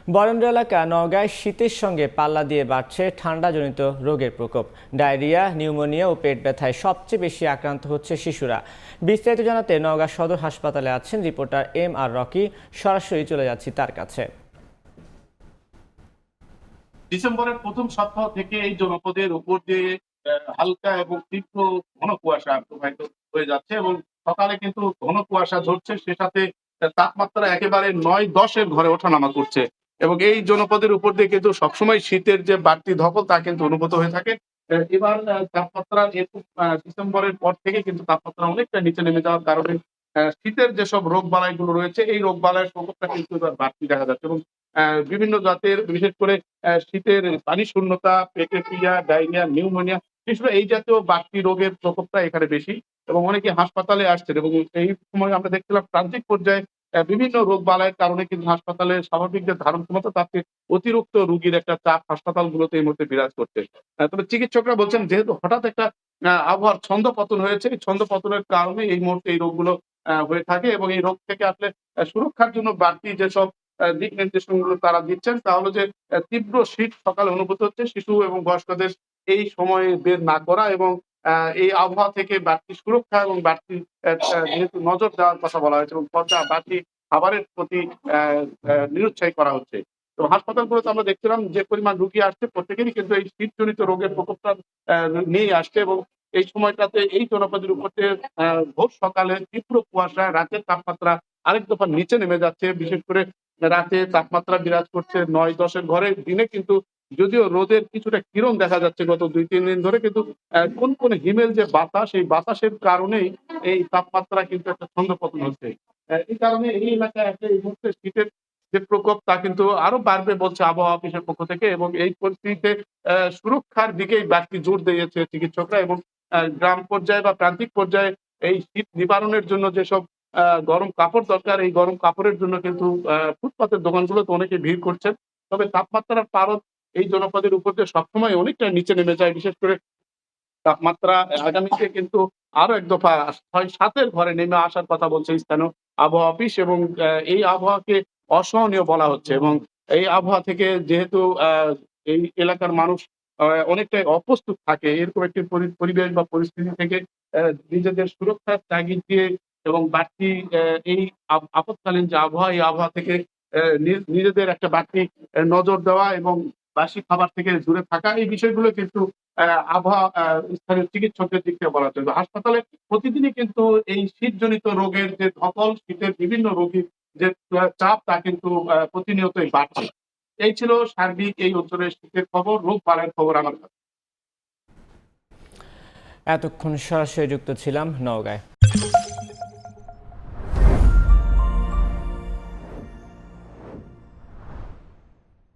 বরেন্দ্র এলাকা নওগাঁয় শীতের সঙ্গে পাল্লা দিয়ে বাড়ছে ঠান্ডাজনিত রোগের প্রকোপ। ডায়রিয়া, নিউমোনিয়া ও পেট ব্যথায় সবচেয়ে বেশি আক্রান্ত হচ্ছে শিশুরা। বিস্তারিত জানাতে নওগাঁ সদর হাসপাতালে আছেন রিপোর্টার MR রকি। সরাসরি চলে যাচ্ছি তার কাছে। ডিসেম্বরের প্রথম সপ্তাহ থেকে এই জনপদের উপর দিয়ে হালকা এবং তীব্র ঘন কুয়াশা প্রবাহিত হয়ে যাচ্ছে এবং সকালে কিন্তু ঘন কুয়াশা ঝরছে, সে সাথে তাপমাত্রা একেবারে ৯-১০-এর ঘরে ওঠানামা করছে এবং এই জনপদের উপর দিয়ে কিন্তু সবসময় শীতের যে বাড়তি ধকল তা কিন্তু অনুভূত হয়ে থাকে। এবার তাপমাত্রা এরকম ডিসেম্বরের পর থেকে কিন্তু তাপমাত্রা অনেকটা নিচে নেমে যাওয়ার কারণে শীতের যেসব রোগ বালাইগুলো রয়েছে এই রোগ বালাইয়ের প্রকোপটা কিন্তু এবার বাড়তি দেখা যাচ্ছে এবং বিভিন্ন জাতের, বিশেষ করে শীতের পানি শূন্যতা, পেটের পীড়া, ডায়রিয়া, নিউমোনিয়া, বিশেষ করে এই জাতীয় বাড়তি রোগের প্রকোপটা এখানে বেশি এবং অনেকে হাসপাতালে আসছেন এবং এই সময় আমরা দেখছিলাম প্রান্তিক পর্যায়ে বিভিন্ন রোগ বালাইয়ের কারণে কিন্তু হাসপাতালে স্বাভাবিক যে ধারণ ক্ষমতা তার চেয়ে অতিরিক্ত রোগীর একটা চাপ হাসপাতালগুলোতে এই মুহূর্তে বিরাজ করছে। তবে চিকিৎসকরা বলছেন যেহেতু হঠাৎ একটা আবহাওয়ার ছন্দপতন হয়েছে, এই ছন্দপতনের কারণে এই মুহূর্তে এই রোগগুলো হয়ে থাকে এবং এই রোগ থেকে আসলে সুরক্ষার জন্য বাড়তি যেসব দিক নির্দেশনাগুলো তারা দিচ্ছেন তা হলো যে তীব্র শীত সকালে অনুভূত হচ্ছে। শিশু এবং বয়স্কদের এই সময়ে বের না করা এবং এই আবহাওয়া থেকে বাড়তি সুরক্ষা এবং বাড়তি যেহেতু নজর দেওয়ার কথা বলা হয়েছে এবং বাড়তি খাবারের প্রতি নিরুৎসাহী করা হচ্ছে। তো হাসপাতালগুলোতে আমরা দেখছিলাম যে পরিমাণ রোগী আসছে প্রত্যেকেরই কিন্তু এই শীতজনিত রোগের প্রকোপটা নিয়ে আসছে এবং এই সময়টাতে এই জনপদের উপর দিয়ে ভোর সকালে তীব্র কুয়াশা, রাতের তাপমাত্রা আরেক দফা নিচে নেমে যাচ্ছে। বিশেষ করে রাতে তাপমাত্রা বিরাজ করছে ৯-১০-এর ঘরে। দিনে কিন্তু যদিও রোদের কিছুটা কিরণ দেখা যাচ্ছে গত ২-৩ দিন ধরে, কিন্তু কোন হিমেল যে বাতাস, এই বাতাসের কারণেই এই তাপমাত্রা কিন্তু একটা ছন্দপতন হচ্ছে। এই কারণে এই এলাকায় একটা এই মুহূর্তে শীতের যে প্রকোপ তা কিন্তু আরো বাড়বে বলছে আবহাওয়া অফিসের পক্ষ থেকে এবং এই পরিস্থিতিতে সুরক্ষার দিকেই বাড়তি জোর দিয়েছে চিকিৎসকরা এবং গ্রাম পর্যায়ে বা প্রান্তিক পর্যায়ে এই শীত নিবারণের জন্য যেসব গরম কাপড় দরকার, এই গরম কাপড়ের জন্য কিন্তু ফুটপাতের দোকানগুলোতে অনেকে ভিড় করছেন। তবে তাপমাত্রার পারদ এই জনপদের উপর দিয়ে সবসময় অনেকটা নিচে নেমে যায়। বিশেষ করে তাপমাত্রা আগামীতে কিন্তু আরো এক দফা ৬-৭ এর ঘরে নেমে আসার কথা বলছে স্থানীয় আবহাওয়া অফিস এবং এই আবহাওয়াকে অসহনীয় বলা হচ্ছে এবং এই আবহাওয়া থেকে যেহেতু এই এলাকার মানুষ অনেকটাই অপ্রস্তুত থাকে, এরকম একটি পরিবেশ বা পরিস্থিতি থেকে নিজেদের সুরক্ষার তাগিদ দিয়ে এবং বাড়তি এই আপৎকালীন যে আবহাওয়া, এই আবহাওয়া থেকে নিজেদের একটা বাড়তি নজর দেওয়া এবং বাসি খাবার থেকে দূরে থাকা, এই বিষয়গুলো কিন্তু আবহাওয়া স্থানীয় চিকিৎসকদের দিক থেকে বলা চলবে। হাসপাতালে প্রতিদিনই কিন্তু এই শীতজনিত রোগের যে ধকল, শীতের বিভিন্ন রোগীর যে চাপ তা কিন্তু প্রতিনিয়তই বাড়ছে। এই ছিল সার্বিক এই অঞ্চলের শীতের খবর, রোগ বালাইয়ের খবর আমার কাছে। এতক্ষণ সরাসরি যুক্ত ছিলাম নওগাঁয়।